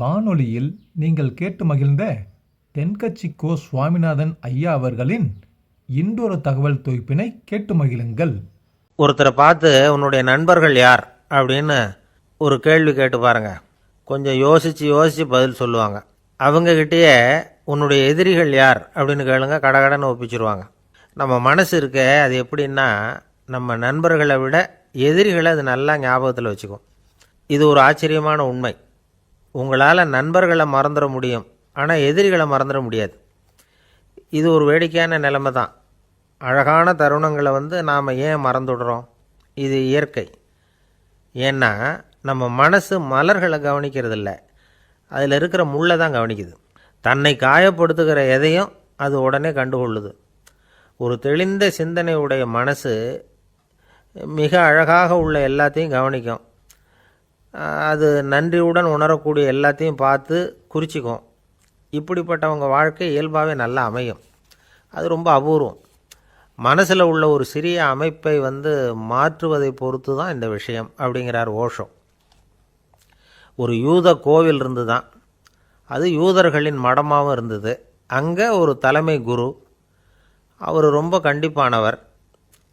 வானொலியில் நீங்கள் கேட்டு மகிழ்ந்த தென்கட்சி கோ சுவாமிநாதன் ஐயா அவர்களின் இன்றொரு தகவல் தொகுப்பினை கேட்டு மகிழுங்கள். ஒருத்தரை பார்த்து உன்னுடைய நண்பர்கள் யார் அப்படின்னு ஒரு கேள்வி கேட்டு பாருங்க. கொஞ்சம் யோசித்து பதில் சொல்லுவாங்க. அவங்கக்கிட்டேயே உன்னுடைய எதிரிகள் யார் அப்படின்னு கேளுங்க, கடகடன்னு ஒப்பிச்சிருவாங்க. நம்ம மனசு இருக்க அது எப்படின்னா, நம்ம நண்பர்களை விட எதிரிகளை அது நல்லா ஞாபகத்தில் வச்சுக்கும். இது ஒரு ஆச்சரியமான உண்மை. உங்களால் நண்பர்களை மறந்துட முடியும், ஆனால் எதிரிகளை மறந்துட முடியாது. இது ஒரு வேடிக்கையான நிலைமை தான். அழகான தருணங்களை நாம் ஏன் மறந்துடுறோம்? இது இயற்கை. ஏன்னா நம்ம மனசு மலர்களை கவனிக்கிறதில்ல, அதில் இருக்கிற முள்ளை தான் கவனிக்குது. தன்னை காயப்படுத்துகிற எதையும் அது உடனே கண்டுகொள்ளுது. ஒரு தெளிந்த சிந்தனை உடைய மனசு மிக அழகாக உள்ள எல்லாத்தையும் கவனிக்கும். அது நன்றியுடன் உணரக்கூடிய எல்லாத்தையும் பார்த்து குறிச்சிக்கும். இப்படிப்பட்டவங்க வாழ்க்கை இயல்பாகவே நல்லா அமையும். அது ரொம்ப அபூர்வம். மனசில் உள்ள ஒரு சிறிய அமைப்பை மாற்றுவதை பொறுத்து தான் இந்த விஷயம் அப்படிங்கிறார் ஓஷோ. ஒரு யூத கோவில் இருந்து தான், அது யூதர்களின் மடமாகவும் இருந்தது. அங்கே ஒரு தலைமை குரு, அவர் ரொம்ப கண்டிப்பானவர்.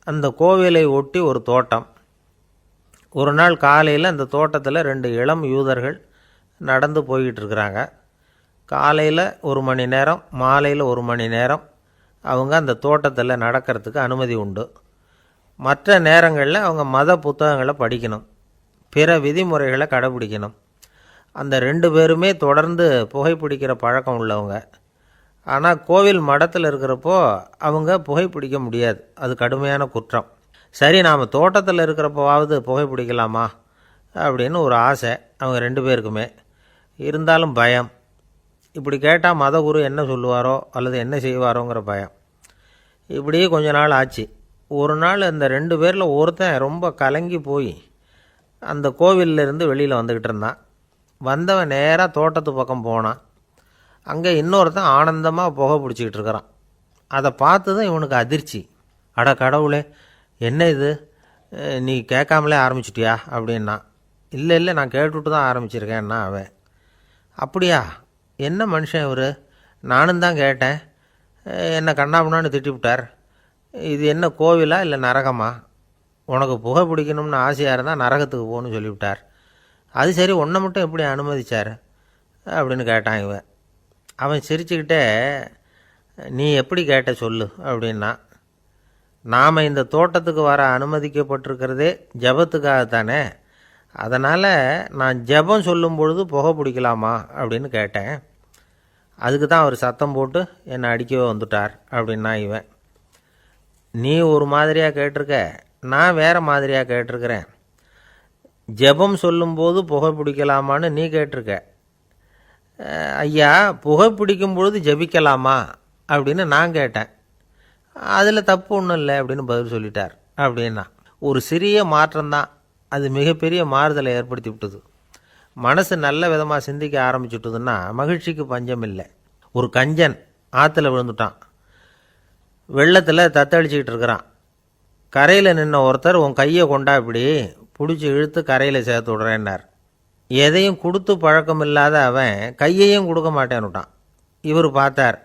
அந்த கோவிலை ஒட்டி ஒரு தோட்டம். ஒரு நாள் காலையில் அந்த தோட்டத்தில் 2 இளம் யூதர்கள் நடந்து போய்கிட்டு இருக்கிறாங்க. காலையில் 1 மணி நேரம், மாலையில் 1 மணி நேரம் அவங்க அந்த தோட்டத்தில் நடக்கிறதுக்கு அனுமதி உண்டு. மற்ற நேரங்களில் அவங்க மத புத்தகங்களை படிக்கணும், பிற விதிமுறைகளை கடைபிடிக்கணும். அந்த 2 பேருமே தொடர்ந்து புகைப்பிடிக்கிற பழக்கம் உள்ளவங்க. ஆனால் கோவில் மடத்தில் இருக்கிறப்போ அவங்க புகைப்பிடிக்க முடியாது, அது கடுமையான குற்றம். சரி, நாம் தோட்டத்தில் இருக்கிறப்போவாவது புகைப்பிடிக்கலாமா அப்படின்னு ஒரு ஆசை அவங்க 2 பேருக்குமே. இருந்தாலும் பயம். இப்படி கேட்டால் மதகுரு என்ன சொல்லுவாரோ அல்லது என்ன செய்வாரோங்கிற பயம். இப்படியே கொஞ்ச நாள் ஆச்சு. ஒரு நாள் அந்த 2 பேரில் ஒருத்தன் ரொம்ப கலங்கி போய் அந்த கோவிலிருந்து வெளியில் வந்துக்கிட்டு இருந்தான். வந்தவன் நேராக தோட்டத்து பக்கம் போனான். அங்கே இன்னொருத்தன் ஆனந்தமாக புகை பிடிச்சிக்கிட்டு இருக்கிறான். அதை பார்த்து தான் இவனுக்கு அதிர்ச்சி. அட கடவுளே, என்ன இது, நீ கேட்காமலே ஆரம்பிச்சிட்டியா அப்படின்னா. இல்லை நான் கேட்டுவிட்டு தான் ஆரம்பிச்சிருக்கேன்னா அவன். அப்படியா, என்ன மனுஷன் இவர், நானும் தான் கேட்டேன், என்னை கண்ணாமுன்னான்னு திட்டிவிட்டார். இது என்ன கோவிலா இல்லை நரகமா? உனக்கு புகை பிடிக்கணும்னு ஆசையாக இருந்தால் நரகத்துக்கு போகணும்னு சொல்லிவிட்டார். அது சரி, உன்னை மட்டும் எப்படி அனுமதிச்சார் அப்படின்னு கேட்டான் இவன். அவன் சிரிச்சுக்கிட்டே, நீ எப்படி கேட்ட சொல்லு அப்படின்னா. நாம் இந்த தோட்டத்துக்கு வர அனுமதிக்கப்பட்டிருக்கிறதே ஜபத்துக்காகத்தானே, அதனால் நான் ஜபம் சொல்லும் பொழுது புகை பிடிக்கலாமா அப்படின்னு கேட்டேன். அதுக்கு தான் அவர் சத்தம் போட்டு என்னை அடிக்கவே வந்துட்டார் அப்படின்னா இவன். நீ ஒரு மாதிரியாக கேட்டிருக்க, நான் வேறு மாதிரியாக கேட்டிருக்கிறேன். ஜபம் சொல்லும்போது புகை பிடிக்கலாமான்னு நீ கேட்டிருக்க. ஐயா, புகை பிடிக்கும் பொழுது ஜபிக்கலாமா அப்படின்னு நான் கேட்டேன். அதில் தப்பு ஒன்றும் இல்லை அப்படின்னு பதில் சொல்லிட்டார் அப்படின்னா. ஒரு சிறிய மாற்றம்தான் அது மிகப்பெரிய மாறுதலை ஏற்படுத்தி விட்டது. மனசு நல்ல விதமாக சிந்திக்க ஆரம்பிச்சுட்டுதுன்னா மகிழ்ச்சிக்கு பஞ்சம் இல்லை. ஒரு கஞ்சன் ஆற்றுல விழுந்துட்டான். வெள்ளத்தில் தத்தளிச்சிக்கிட்டு இருக்கிறான். கரையில் நின்ன ஒருத்தர், உன் கையை கொண்டா இப்படி பிடிச்சி இழுத்து கரையில் சேர்த்து விடுறேன்னார். எதையும் கொடுத்து பழக்கம் இல்லாத அவன் கையையும் கொடுக்க மாட்டேன்னுட்டான். இவர் பார்த்தார்,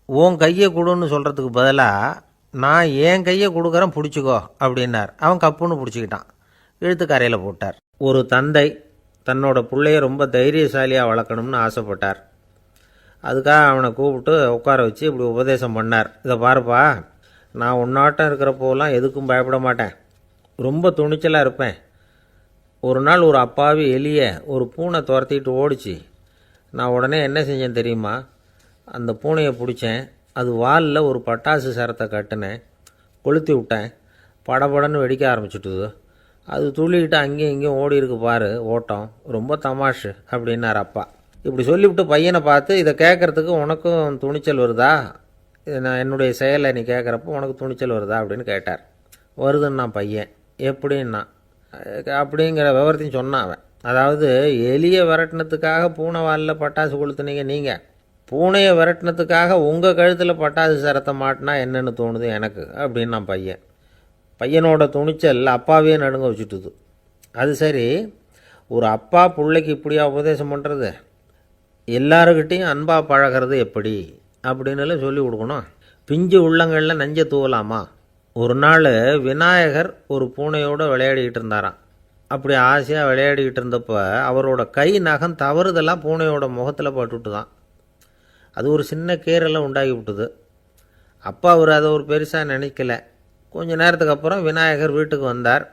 உன் கையை கொடுன்னு சொல்கிறதுக்கு பதிலாக நான் என் கையை கொடுக்குறேன் பிடிச்சிக்கோ அப்படின்னார். அவன் கப்புன்னு பிடிச்சிக்கிட்டான், இழுத்து கரையில் போட்டார். ஒரு தந்தை தன்னோட பிள்ளைய ரொம்ப தைரியசாலியாக வளர்க்கணும்னு ஆசைப்பட்டார். அதுக்காக அவனை கூப்பிட்டு உட்கார வச்சு இப்படி உபதேசம் பண்ணார். இதை பாருப்பா, நான் உன்னாட்டம் இருக்கிறப்போலாம் எதுக்கும் பயப்பட மாட்டேன், ரொம்ப துணிச்சலாக இருப்பேன். ஒரு நாள் ஒரு அப்பாவி எலிய ஒரு பூனை துரத்திட்டு ஓடிச்சு. நான் உடனே என்ன செஞ்சேன் தெரியுமா? அந்த பூனையை பிடிச்சேன், அது வாலில் ஒரு பட்டாசு சரத்தை கட்டினேன், கொளுத்தி விட்டேன். படபடன்னு வெடிக்க ஆரம்பிச்சுட்டுது. அது துள்ளிக்கிட்டு அங்கேயும் இங்கேயும் ஓடி இருக்கு பாரு ஓட்டம், ரொம்ப தமாஷு அப்படின்னார் அப்பா. இப்படி சொல்லிவிட்டு பையனை பார்த்து, இதை கேட்குறதுக்கு உனக்கும் துணிச்சல் வருதா, நான் என்னுடைய செயலை நீ கேட்குறப்போ உனக்கு துணிச்சல் வருதா அப்படின்னு கேட்டார். வருதுன்னா பையன். எப்படின்னா அப்படிங்கிற விவரத்தையும் சொன்னான் அவன். அதாவது, எலியை விரட்டினத்துக்காக பூனை வாலில் பட்டாசு கொளுத்துனீங்க நீங்கள், பூனையை விரட்டினத்துக்காக உங்கள் கழுத்தில் பட்டாசு சரத்தை மாட்டினா என்னென்னு தோணுது எனக்கு அப்படின்னா பையன். பையனோட துணிச்சல் அப்பாவே நடுங்க வச்சுட்டுது. அது சரி, ஒரு அப்பா பிள்ளைக்கு இப்படியா உபதேசம் பண்ணுறது? எல்லாருக்கிட்டையும் அன்பாக பழகிறது எப்படி அப்படின்னுலாம் சொல்லி கொடுக்கணும். பிஞ்சு உள்ளங்களில் நஞ்சை தூவலாமா? ஒரு நாள் விநாயகர் ஒரு பூனையோடு விளையாடிக்கிட்டு இருந்தாராம். அப்படி ஆசையாக விளையாடிக்கிட்டு இருந்தப்போ அவரோட கை நகம் தவறுதெல்லாம் பூனையோட முகத்தில் பட்டுவிட்டு தான். அது ஒரு சின்ன கீறலை உண்டாகி விட்டுது. அப்போ அவர் அதை ஒரு பெருசாக நினைக்கல. கொஞ்ச நேரத்துக்கு அப்புறம் விநாயகர் வீட்டுக்கு வந்தார்.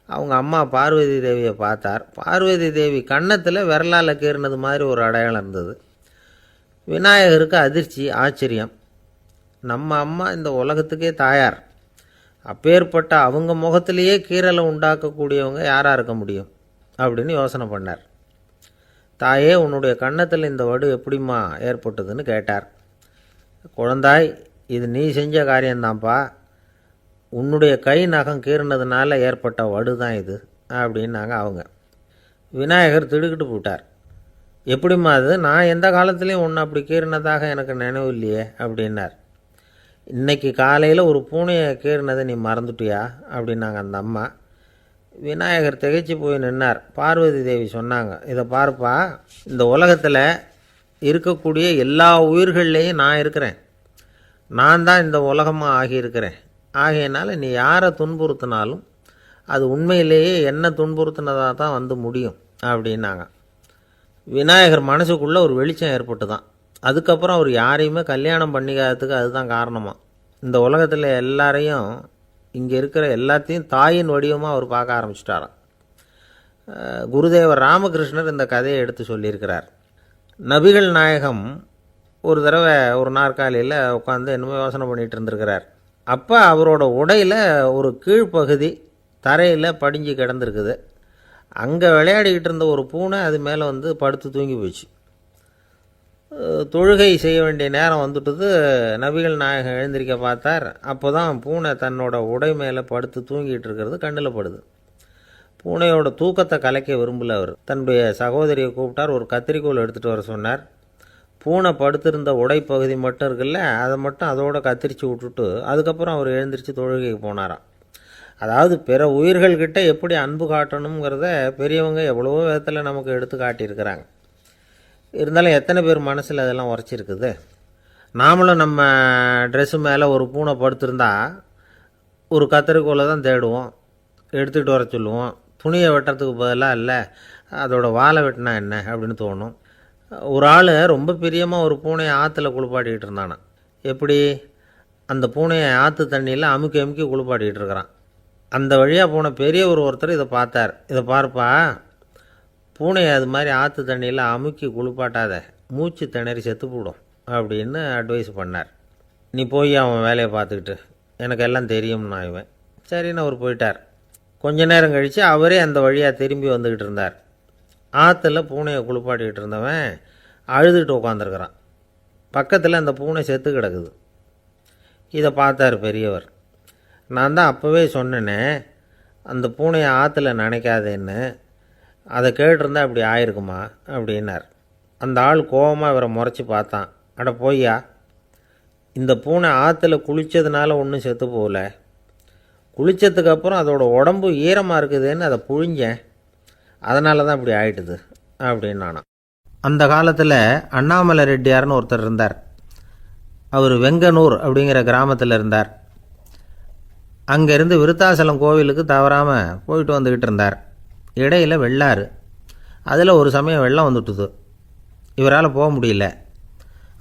அவங்க அம்மா பார்வதி தேவியை பார்த்தார். பார்வதி தேவி கன்னத்தில் விரலால் கீறினது மாதிரி ஒரு அடையாளம் இருந்தது. விநாயகருக்கு அதிர்ச்சி, ஆச்சரியம். நம்ம அம்மா இந்த உலகத்துக்கே தாயார். அப்பேற்பட்ட அவங்க முகத்திலேயே கீறலை உண்டாக்கக்கூடியவங்க யாராக இருக்க முடியும் அப்படின்னு யோசனை பண்ணார். தாயே, உன்னுடைய கன்னத்தில் இந்த வடு எப்படிம்மா ஏற்பட்டதுன்னு கேட்டார். குழந்தாய், இது நீ செஞ்ச காரியம்தான்ப்பா. உன்னுடைய கை நகம் கீறினதுனால ஏற்பட்ட வடு தான் இது அப்படின்னாங்க அவங்க. விநாயகர் திடுக்கிட்டு போட்டார். எப்படிம்மா அது? நான் எந்த காலத்துலேயும் ஒன்று அப்படி கீறினதாக எனக்கு நினைவு இல்லையே அப்படின்னார். இன்றைக்கி காலையில் ஒரு பூனையை கீறினதை நீ மறந்துட்டியா அப்படின்னாங்க அந்த அம்மா. விநாயகர் திகைச்சு போய் நின்னார். பார்வதி தேவி சொன்னாங்க, இதை பாருப்பா, இந்த உலகத்தில் இருக்கக்கூடிய எல்லா உயிர்கள்லேயும் நான் இருக்கிறேன். நான் தான் இந்த உலகமாக ஆகியிருக்கிறேன். ஆகையினால நீ யாரை துன்புறுத்தினாலும் அது உண்மையிலேயே என்ன துன்புறுத்தினதாக தான் வந்து முடியும் அப்படின்னாங்க. விநாயகர் மனசுக்குள்ளே ஒரு வெளிச்சம் ஏற்பட்டு தான். அதுக்கப்புறம் அவர் யாரையுமே கல்யாணம் பண்ணிக்காததுக்கு அதுதான் காரணமாக. இந்த உலகத்தில் எல்லாரையும், இங்கே இருக்கிற எல்லாத்தையும் தாயின் வடிவமாக அவர் பார்க்க ஆரம்பிச்சிட்டாராம். குருதேவர் ராமகிருஷ்ணர் இந்த கதையை எடுத்து சொல்லியிருக்கிறார். நபிகள் நாயகம் ஒரு தடவை ஒரு நாற்காலியில் உட்காந்து என்னமோ யோசனை பண்ணிகிட்டு இருந்திருக்கிறார். அப்போ அவரோட உடையில் ஒரு கீழ்ப்பகுதி தரையில் படிஞ்சு கிடந்திருக்குது. அங்கே விளையாடிக்கிட்டு இருந்த ஒரு பூனை அது மேலே வந்து படுத்து தூங்கி போச்சு. தொழுகை செய்ய வேண்டிய நேரம் வந்துட்டது. நபிகள் நாயகம் எழுந்திருக்க பார்த்தார். அப்போ தான் பூனை தன்னோட உடை மேலே படுத்து தூங்கிட்டு இருக்கிறது கண்ணில் படுது. பூனையோட தூக்கத்தை கலைக்க விரும்பல அவர். தன்னுடைய சகோதரியை கூப்பிட்டார். ஒரு கத்திரிக்கோல் எடுத்துகிட்டு வர சொன்னார். பூனை படுத்திருந்த உடைப்பகுதி மட்டும் இருக்குல்ல, அதை மட்டும் அதோட கத்திரிச்சு விட்டுட்டு அதுக்கப்புறம் அவர் எழுந்திரிச்சு தொழுகைக்கு போனாராம். அதாவது பிற உயிர்கள்கிட்ட எப்படி அன்பு காட்டணுங்கிறத பெரியவங்க எவ்வளவோ விதத்தில் நமக்கு எடுத்து காட்டியிருக்கிறாங்க. இருந்தாலும் எத்தனை பேர் மனசில் அதெல்லாம் உரைச்சிருக்குது? நாமளும் நம்ம ட்ரெஸ்ஸு மேலே ஒரு பூனை படுத்திருந்தா ஒரு கத்திரிக்கோலை தான் தேடுவோம், எடுத்துக்கிட்டு வர சொல்லுவோம். துணியை வெட்டுறதுக்கு பதிலாக இல்லை அதோட வாழை வெட்டினா என்ன அப்படின்னு தோணும். ஒரு ஆள் ரொம்ப பிரியமாக ஒரு பூனையை ஆற்றுல குளிப்பாட்டிக்கிட்டு இருந்தானா. எப்படி? அந்த பூனையை ஆற்று தண்ணியில் அமுக்கி அமுக்கி குளிப்பாட்டிக்கிட்டு இருக்கிறான். அந்த வழியாக போன பெரியவர் ஒருத்தர் இதை பார்த்தார். இதை பார்ப்பா, பூனையை அது மாதிரி ஆற்று தண்ணியில் அமுக்கி குளிப்பாட்டாத, மூச்சு திணறி செத்து போடும் அப்படின்னு அட்வைஸ் பண்ணார். நீ போய் அவன் வேலையை பார்த்துக்கிட்டு, எனக்கு எல்லாம் தெரியும்னா இவன். சரின்னு அவர் போயிட்டார். கொஞ்ச நேரம் கழித்து அவரே அந்த வழியாக திரும்பி வந்துக்கிட்டு இருந்தார். ஆற்றுல பூனையை குளிப்பாட்டிக்கிட்டு இருந்தவன் அழுதுகிட்டு உட்காந்துருக்கிறான். பக்கத்தில் அந்த பூனை செத்து கிடக்குது. இதை பார்த்தார் பெரியவர். நான் தான் அப்போவே சொன்னேனே அந்த பூனையை ஆற்றுல நினைக்காதேன்னு, அதை கேட்டிருந்தா அப்படி ஆயிருக்குமா அப்படின்னார். அந்த ஆள் கோபமாக இவரை முறைச்சி பார்த்தான். அட போய்யா, இந்த பூனை ஆற்றுல குளித்ததுனால ஒன்றும் செத்து போகல, குளித்ததுக்கப்புறம் அதோட உடம்பு ஈரமாக இருக்குதுன்னு அதை புழிஞ்சேன், அதனால தான் இப்படி ஆயிட்டுது அப்படின்னு நானாம். அந்த காலத்தில் அண்ணாமலை ரெட்டியார்னு ஒருத்தர் இருந்தார். அவர் வெங்கனூர் அப்படிங்கிற கிராமத்தில் இருந்தார். அங்கேருந்து விருத்தாசலம் கோவிலுக்கு தவறாமல் போயிட்டு வந்துக்கிட்டு இருந்தார். இடையில் வெள்ளாறு. அதில் ஒரு சமயம் வெள்ளம் வந்துட்டுது. இவரால் போக முடியல.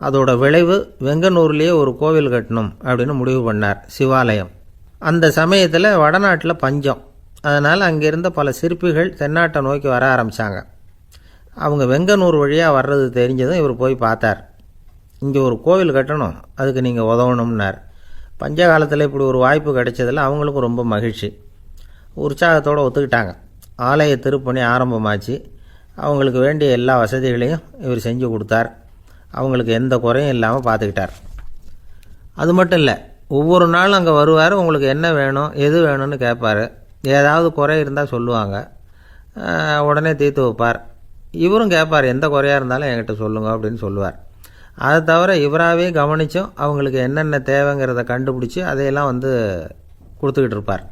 அதோட விளைவு வெங்கனூர்லேயே ஒரு கோவில் கட்டணும் அப்படின்னு முடிவு பண்ணார், சிவாலயம். அந்த சமயத்தில் வடநாட்டில் பஞ்சம். அதனால் அங்கே இருந்த பல சிற்பிகள் தென்னாட்டை நோக்கி வர ஆரம்பித்தாங்க. அவங்க வெங்கனூர் வழியாக வர்றது தெரிஞ்சதும் இவர் போய் பார்த்தார். இங்கே ஒரு கோவில் கட்டணும், அதுக்கு நீங்கள் உதவணும்னார். பஞ்ச காலத்தில் இப்படி ஒரு வாய்ப்பு கிடைச்சதில் அவங்களுக்கும் ரொம்ப மகிழ்ச்சி. உற்சாகத்தோடு ஒத்துக்கிட்டாங்க. ஆலய திருப்பணி ஆரம்பமாச்சு. அவங்களுக்கு வேண்டிய எல்லா வசதிகளையும் இவர் செஞ்சு கொடுத்தார். அவங்களுக்கு எந்த குறையும் இல்லாமல் பார்த்துக்கிட்டார். அது மட்டும் இல்லை, ஒவ்வொரு நாளும் அங்கே வருவார். உங்களுக்கு என்ன வேணும், எது வேணும்னு கேட்பார். ஏதாவது குறை இருந்தால் சொல்லுவாங்க, உடனே தீர்த்து வைப்பார். இவரும் கேட்பார், எந்த குறையாக இருந்தாலும் என்கிட்ட சொல்லுங்க அப்படின்னு சொல்லுவார். அதை தவிர இவராகவே கவனித்தும் அவங்களுக்கு என்னென்ன தேவைங்கிறத கண்டுபிடிச்சி அதையெல்லாம் வந்து கொடுத்துக்கிட்டு இருப்பார்.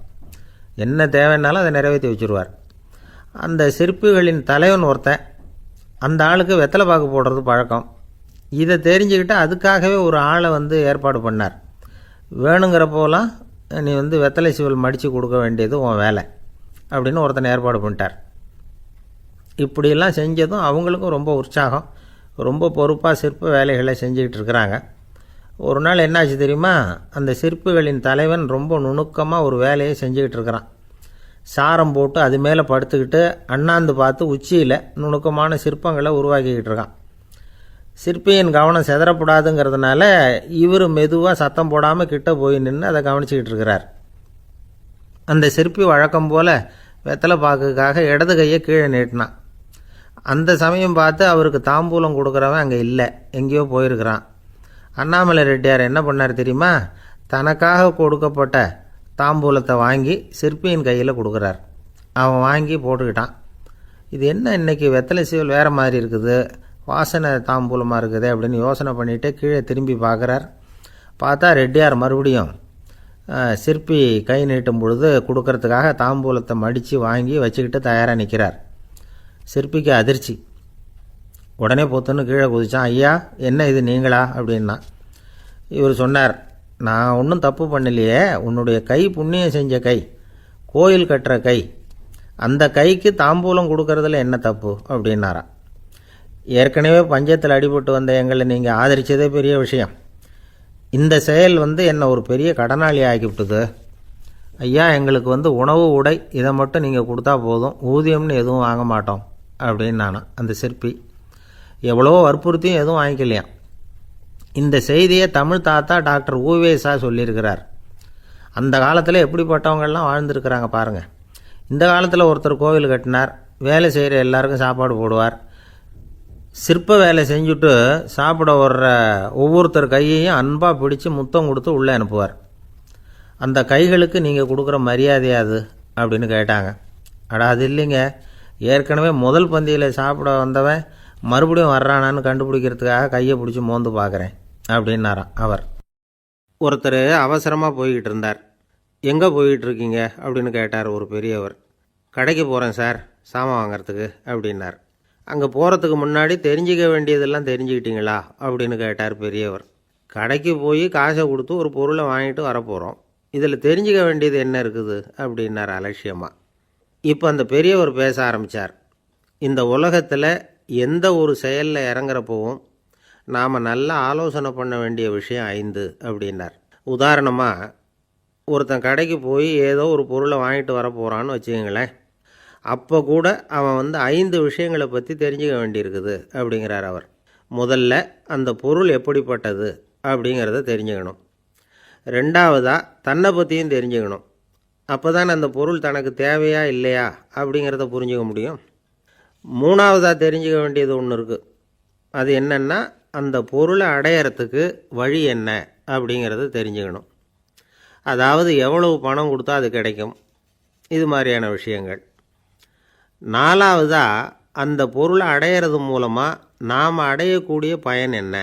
என்ன தேவைன்னாலும் அதை நிறைவேற்றி வச்சுருவார். அந்த சிற்பிகளின் தலைவன் ஒருத்தன், அந்த ஆளுக்கு வெத்தலை பாக்கு போடுறது பழக்கம். இதை தெரிஞ்சுக்கிட்டு அதுக்காகவே ஒரு ஆளை ஏற்பாடு பண்ணார். வேணுங்கிறப்போலாம் நீ வெத்தலை சீவல் மடித்து கொடுக்க வேண்டியது உன் வேலை அப்படின்னு ஒருத்தனை ஏற்பாடு பண்ணிட்டார். இப்படியெல்லாம் செஞ்சதும் அவங்களுக்கும் ரொம்ப உற்சாகம். ரொம்ப பொறுப்பாக சிற்ப வேலைகளை செஞ்சுக்கிட்டு இருக்கிறாங்க. ஒரு நாள் என்னாச்சு தெரியுமா? அந்த சிற்பிகளின் தலைவன் ரொம்ப நுணுக்கமாக ஒரு வேலையை செஞ்சுக்கிட்டு இருக்கிறான். சாரம் போட்டு அது மேலே படுத்துக்கிட்டு அண்ணாந்து பார்த்து உச்சியில் நுணுக்கமான சிற்பங்களை உருவாக்கிக்கிட்டு இருக்கான். சிற்பியின் கவனம் சிதறப்படாதுங்கிறதுனால இவர் மெதுவாக சத்தம் போடாமல் கிட்ட போய் நின்று அதை கவனிச்சிக்கிட்டு இருக்கிறார். அந்த சிற்பி வழக்கம் போல் வெத்தலை பாக்குக்காக இடது கையை கீழே நீட்டினான். அந்த சமயம் பார்த்து அவருக்கு தாம்பூலம் கொடுக்குறவன் அங்கே இல்லை, எங்கேயோ போயிருக்கிறான். அண்ணாமலை ரெட்டியார் என்ன பண்ணார் தெரியுமா? தனக்காக கொடுக்கப்பட்ட தாம்பூலத்தை வாங்கி சிற்பியின் கையில் கொடுக்குறார். அவன் வாங்கி போட்டுக்கிட்டான். இது என்ன இன்னைக்கு வெத்தலை சீவல் வேறு மாதிரி இருக்குது, வாசனை தாம்பூலமாக இருக்குது அப்படின்னு யோசனை பண்ணிவிட்டு கீழே திரும்பி பார்க்குறார். பார்த்தா ரெட்டியார் மறுபடியும் சிற்பி கை நீட்டும் பொழுது கொடுக்கறதுக்காக தாம்பூலத்தை மடித்து வாங்கி வச்சுக்கிட்டு தயாராக நிற்கிறார். சிற்பிக்கு அதிர்ச்சி. உடனே பொத்துன்னு கீழே குதிச்சான். ஐயா, என்ன இது நீங்களா அப்படின்னா. இவர் சொன்னார், நான் ஒன்றும் தப்பு பண்ணலையே, உன்னுடைய கை புண்ணியம் செஞ்ச கை, கோயில் கட்டுற கை, அந்த கைக்கு தாம்பூலம் கொடுக்கறதுல என்ன தப்பு அப்படின்னாராம். ஏற்கனவே பஞ்சத்தில் அடிபட்டு வந்த எங்களை நீங்கள் ஆதரித்ததே பெரிய விஷயம். இந்த செயல் என்னை ஒரு பெரிய கடனாளி ஆக்கிவிட்டுது. ஐயா, எங்களுக்கு உணவு உடை இதை மட்டும் நீங்கள் கொடுத்தா போதும், ஊதியம்னு எதுவும் வாங்க மாட்டோம் அப்படின்னு நானும். அந்த சிற்பி எவ்வளோ வற்புறுத்தியும் எதுவும் வாங்கிக்கலையாம். இந்த செய்தியை தமிழ் தாத்தா டாக்டர் ஊவேசா சொல்லியிருக்கிறார். அந்த காலத்தில் எப்படிப்பட்டவங்கள்லாம் வாழ்ந்துருக்கிறாங்க பாருங்கள். இந்த காலத்தில் ஒருத்தர் கோவில் கட்டினார், வேலை செய்கிற எல்லாருக்கும் சாப்பாடு போடுவார். சிற்ப வேலை செஞ்சுட்டு சாப்பிட வர்ற ஒவ்வொருத்தர் கையையும் அன்பாக பிடிச்சி முத்தம் கொடுத்து உள்ளே அனுப்புவார். அந்த கைகளுக்கு நீங்கள் கொடுக்குற மரியாதையாது அப்படின்னு கேட்டாங்க. அடா, அது இல்லைங்க, ஏற்கனவே முதல் பந்தியில் சாப்பிட வந்தவன் மறுபடியும் வர்றானான்னு கண்டுபிடிக்கிறதுக்காக கையை பிடிச்சி மோந்து பார்க்குறேன் அப்படின்னாராம் அவர். ஒருத்தர் அவசரமாக போய்கிட்டு இருந்தார். எங்கே போய்கிட்டு இருக்கீங்க அப்படின்னு கேட்டார் ஒரு பெரியவர். கடைக்கு போகிறேன் சார், சாமான் வாங்கிறதுக்கு அப்படின்னார். அங்கே போகிறதுக்கு முன்னாடி தெரிஞ்சிக்க வேண்டியதெல்லாம் தெரிஞ்சுக்கிட்டீங்களா அப்படின்னு கேட்டார் பெரியவர். கடைக்கு போய் காசை கொடுத்து ஒரு பொருளை வாங்கிட்டு வரப்போகிறோம், இதில் தெரிஞ்சிக்க வேண்டியது என்ன இருக்குது அப்படின்னார் அலட்சியமாக. இப்போ அந்த பெரியவர் பேச ஆரம்பித்தார். இந்த உலகத்தில் எந்த ஒரு செயலில் இறங்குறப்பவும் நாம் நல்லா ஆலோசனை பண்ண வேண்டிய விஷயம் 5 அப்படின்னார். உதாரணமாக, ஒருத்தன் கடைக்கு போய் ஏதோ ஒரு பொருளை வாங்கிட்டு வர போகிறான்னு வச்சுக்கங்களேன். அப்போ கூட அவன் 5 விஷயங்களை பற்றி தெரிஞ்சுக்க வேண்டியிருக்குது அப்படிங்கிறார் அவர். முதல்ல அந்த பொருள் எப்படிப்பட்டது அப்படிங்கிறத தெரிஞ்சுக்கணும். ரெண்டாவதாக தன்னை பற்றியும் தெரிஞ்சுக்கணும். அப்போ தான் அந்த பொருள் தனக்கு தேவையா இல்லையா அப்படிங்கிறத புரிஞ்சுக்க முடியும். மூணாவதாக தெரிஞ்சுக்க வேண்டியது ஒன்று இருக்குது. அது என்னென்னா, அந்த பொருளை அடையிறதுக்கு வழி என்ன அப்படிங்கிறத தெரிஞ்சுக்கணும். அதாவது எவ்வளவு பணம் கொடுத்தா அது கிடைக்கும், இது மாதிரியான விஷயங்கள். நாலாவதாக அந்த பொருளை அடையிறது மூலமாக நாம் அடையக்கூடிய பயன் என்ன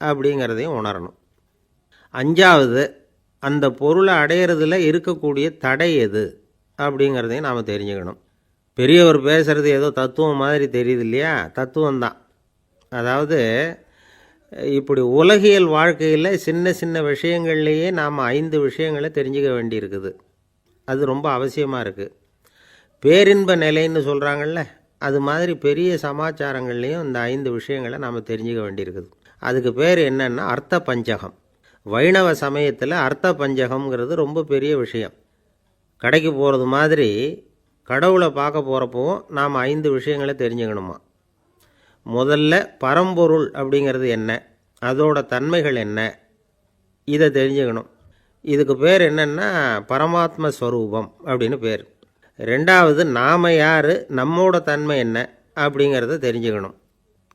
அப்படிங்கிறதையும் உணரணும். அஞ்சாவது, அந்த பொருளை அடையிறதுல இருக்கக்கூடிய தடை எது அப்படிங்கிறதையும் நாம் தெரிஞ்சுக்கணும். பெரியவர் பேசுகிறது ஏதோ தத்துவம் மாதிரி தெரியுது இல்லையா? தத்துவம்தான். அதாவது இப்படி உலகியல் வாழ்க்கையில் சின்ன சின்ன விஷயங்கள்லேயே நாம் 5 விஷயங்களை தெரிஞ்சுக்க வேண்டியிருக்குது. அது ரொம்ப அவசியமாக இருக்குது. பேரின்ப நிலைன்னு சொல்கிறாங்கள்ல, அது மாதிரி பெரிய சமாச்சாரங்கள்லேயும் இந்த 5 விஷயங்களை நாம் தெரிஞ்சுக்க வேண்டியிருக்குது. அதுக்கு பேர் என்னென்னா அர்த்த பஞ்சகம். வைணவ சமயத்தில் அர்த்த பஞ்சகம்ங்கிறது ரொம்ப பெரிய விஷயம். கடைக்கு போகிறது மாதிரி கடவுளை பார்க்க போகிறப்பவும் நாம் 5 விஷயங்களை தெரிஞ்சுக்கணுமா. முதல்ல பரம்பொருள் அப்படிங்கிறது என்ன, அதோட தன்மைகள் என்ன, இதை தெரிஞ்சுக்கணும். இதுக்கு பேர் என்னென்னா பரமாத்ம ஸ்வரூபம் அப்படின்னு பேர். ரெண்டாவது, நாம் யார், நம்மோட தன்மை என்ன அப்படிங்கிறத தெரிஞ்சுக்கணும்.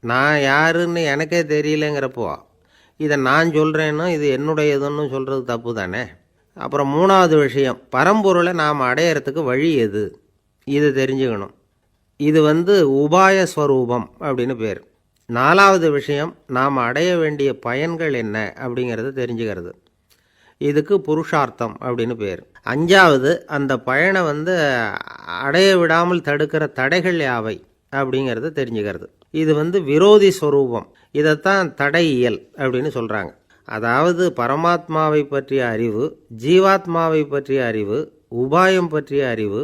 நான் யாருன்னு எனக்கே தெரியலங்கிறப்போ இதை நான் சொல்கிறேன்னு இது என்னுடையதுன்னு சொல்கிறது தப்பு தானே. அப்புறம் மூணாவது விஷயம், பரம்பொருளை நாம் அடையிறதுக்கு வழி எது, இதை தெரிஞ்சுக்கணும். இது உபாய ஸ்வரூபம் அப்படின்னு பேர். நாலாவது விஷயம், நாம் அடைய வேண்டிய பயன்கள் என்ன அப்படிங்கிறத தெரிஞ்சுக்கிறது. இதுக்கு புருஷார்த்தம் அப்படின்னு பேர். அஞ்சாவது, அந்த பயனை அடைய விடாமல் தடுக்கிற தடைகள் யாவை அப்படிங்கிறத தெரிஞ்சுக்கிறது. இது விரோதி ஸ்வரூபம். இதைத்தான் தடையியல் அப்படின்னு சொல்கிறாங்க. அதாவது பரமாத்மாவை பற்றிய அறிவு, ஜீவாத்மாவை பற்றிய அறிவு, உபாயம் பற்றிய அறிவு,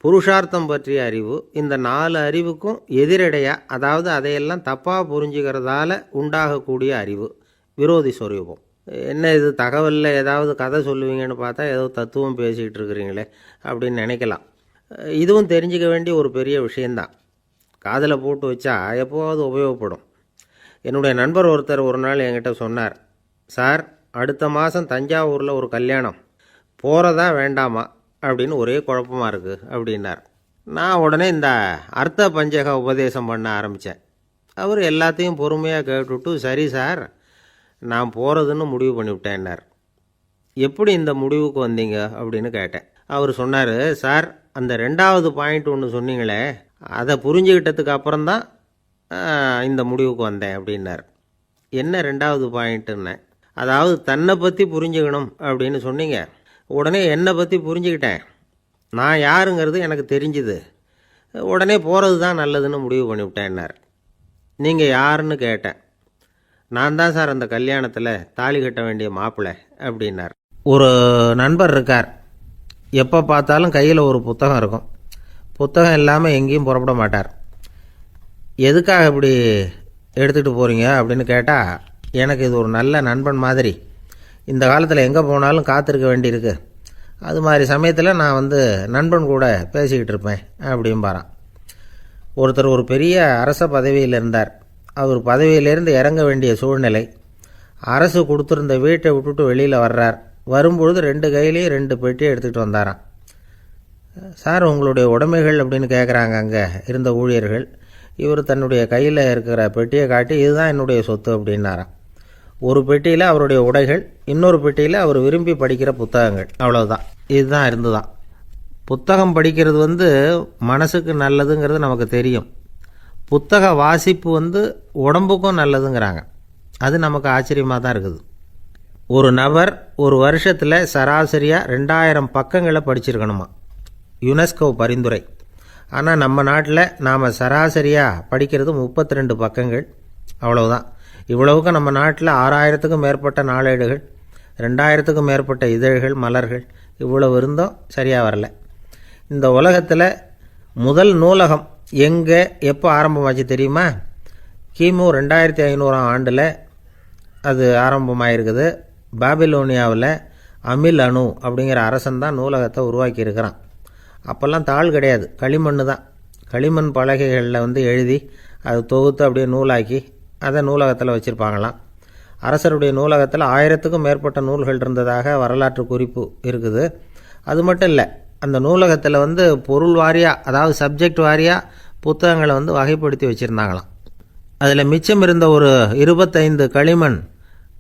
புருஷார்த்தம் பற்றிய அறிவு, இந்த 4 அறிவுக்கும் எதிரடையாக, அதாவது அதையெல்லாம் தப்பாக புரிஞ்சுக்கிறதால உண்டாகக்கூடிய அறிவு விரோதி ஸ்வரூபம். என்ன இது தகவலில் ஏதாவது கதை சொல்லுவீங்கன்னு பார்த்தா ஏதோ தத்துவம் பேசிக்கிட்டு இருக்கிறீங்களே அப்படின்னு நினைக்கலாம். இதுவும் தெரிஞ்சிக்க வேண்டிய ஒரு பெரிய விஷயந்தான். காதில் போட்டு வச்சா எப்போவாவது உபயோகப்படும். என்னுடைய நண்பர் ஒருத்தர் ஒரு நாள் என்கிட்ட சொன்னார், சார் அடுத்த மாதம் தஞ்சாவூரில் ஒரு கல்யாணம், போகிறதா வேண்டாமா அப்படின்னு ஒரே குழப்பமாக இருக்குது அப்படின்னார். நான் உடனே இந்த அர்த்த பஞ்சக உபதேசம் பண்ண ஆரம்பித்தேன். அவர் எல்லாத்தையும் பொறுமையாக கேட்டுவிட்டு, சரி சார் நான் போகிறதுன்னு முடிவு பண்ணிவிட்டேன்னார். எப்படி இந்த முடிவுக்கு வந்தீங்க அப்படின்னு கேட்டேன். அவர் சொன்னார், சார் அந்த 2வது பாயிண்ட் ஒன்று சொன்னீங்களே, அதை புரிஞ்சுக்கிட்டதுக்கு அப்புறம்தான் இந்த முடிவுக்கு வந்தேன் அப்படின்னார். என்ன 2வது பாயிண்ட்டுன்னு? அதாவது தன்னை பற்றி புரிஞ்சுக்கணும் அப்படின்னு சொன்னீங்க. உடனே என்னை பற்றி புரிஞ்சுக்கிட்டேன், நான் யாருங்கிறது எனக்கு தெரிஞ்சுது, உடனே போகிறது தான் நல்லதுன்னு முடிவு பண்ணிவிட்டேன்னார். நீங்கள் யாருன்னு கேட்டேன். நான் தான் சார் அந்த கல்யாணத்தில் தாலி கட்ட வேண்டிய மாப்பிள்ளை அப்படின்னார். ஒரு நண்பர் இருக்கார், எப்போ பார்த்தாலும் கையில் ஒரு புத்தகம் இருக்கும், புத்தகம் இல்லாமல் எங்கேயும் புறப்பட மாட்டார். எதுக்காக இப்படி எடுத்துகிட்டு போகிறீங்க அப்படின்னு கேட்டால், எனக்கு இது ஒரு நல்ல நண்பன் மாதிரி, இந்த காலத்தில் எங்கே போனாலும் காத்திருக்க வேண்டியிருக்கு, அது மாதிரி சமயத்தில் நான் நண்பன் கூட பேசிக்கிட்டு இருப்பேன் அப்படிம்பாரான். ஒருத்தர் ஒரு பெரிய அரச பதவியில் இருந்தார். அவர் பதவியிலேருந்து இறங்க வேண்டிய சூழ்நிலை. அரசு கொடுத்துருந்த வீட்டை விட்டுட்டு வெளியில் வர்றார். வரும்பொழுது 2 கையிலையும் 2 பெட்டியை எடுத்துகிட்டு வந்தாராம். சார் உங்களுடைய உடைமைகள் அப்படின்னு கேட்குறாங்க அங்கே இருந்த ஊழியர்கள். இவர் தன்னுடைய கையில் இருக்கிற பெட்டியை காட்டி, இதுதான் என்னுடைய சொத்து அப்படின்னாராம். ஒரு பெட்டியில் அவருடைய உடைகள், இன்னொரு பெட்டியில் அவர் விரும்பி படிக்கிற புத்தகங்கள், அவ்வளோதான். இதுதான் இருந்துதான். புத்தகம் படிக்கிறது மனசுக்கு நல்லதுங்கிறது நமக்கு தெரியும். புத்தக வாசிப்பு உடம்புக்கும் நல்லதுங்கிறாங்க. அது நமக்கு ஆச்சரியமாக தான் இருக்குது. ஒரு நபர் ஒரு வருஷத்தில் சராசரியாக 2000 பக்கங்களை படிச்சிருக்கணுமா, யுனெஸ்கோ பரிந்துரை. ஆனால் நம்ம நாட்டில் நாம் சராசரியாக படிக்கிறது 32 பக்கங்கள், அவ்வளவுதான். இவ்வளவுக்கு நம்ம நாட்டில் 6000த்துக்கும் மேற்பட்ட நாளேடுகள், 2000த்துக்கும் மேற்பட்ட இதழ்கள், மலர்கள், இவ்வளவு இருந்தும் சரியாக வரல. இந்த உலகத்தில் முதல் நூலகம் எங்கே எப்போ ஆரம்பமாச்சு தெரியுமா? கிமு 2500 ஆண்டில் அது ஆரம்பமாயிருக்குது. பாபிலோனியாவில் அமில் அணு அப்படிங்கிற அரசன் தான் நூலகத்தை உருவாக்கியிருக்கிறான். அப்போல்லாம் தாள் கிடையாது, களிமண் தான். களிமண் பலகைகளில் எழுதி அது தொகுத்து அப்படியே நூலாக்கி அதை நூலகத்தில் வச்சுருப்பாங்களாம். அரசருடைய நூலகத்தில் 1000த்துக்கும் மேற்பட்ட நூல்கள் இருந்ததாக வரலாற்று குறிப்பு இருக்குது. அது மட்டும் இல்லை, அந்த நூலகத்தில் பொருள் வாரியாக, அதாவது சப்ஜெக்ட் வாரியாக புத்தகங்களை வகைப்படுத்தி வச்சுருந்தாங்களாம். அதில் மிச்சம் இருந்த ஒரு 25 களிமண்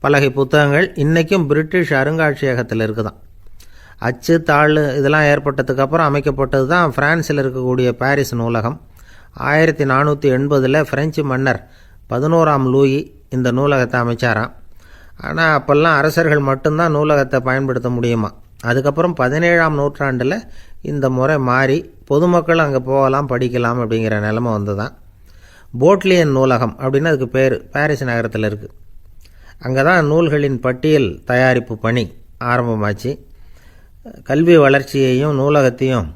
பலகை புத்தகங்கள் இன்றைக்கும் பிரிட்டிஷ் அருங்காட்சியகத்தில் இருக்குதான். அச்சு தாள் இதெல்லாம் ஏற்பட்டதுக்கப்புறம் அமைக்கப்பட்டது தான் பிரான்சில் இருக்கக்கூடிய பாரிஸ் நூலகம். 1480 பிரெஞ்சு மன்னர் 11ஆம் லூயி இந்த நூலகத்தை அமைச்சாராம். ஆனால் அப்போல்லாம் அரசர்கள் மட்டும்தான் நூலகத்தை பயன்படுத்த முடியுமா. அதுக்கப்புறம் 17ஆம் நூற்றாண்டில் இந்த முறை மாறி பொதுமக்கள் அங்கே போகலாம், படிக்கலாம் அப்படிங்கிற நிலைமை தான். போட்லியன் நூலகம் அப்படின்னு அதுக்கு பேர், பாரிஸ் நகரத்தில் இருக்குது. அங்கே தான் நூல்களின் பட்டியல் தயாரிப்பு பணி ஆரம்பமாச்சு. கல்வி வளர்ச்சியையும் நூலகத்தையும்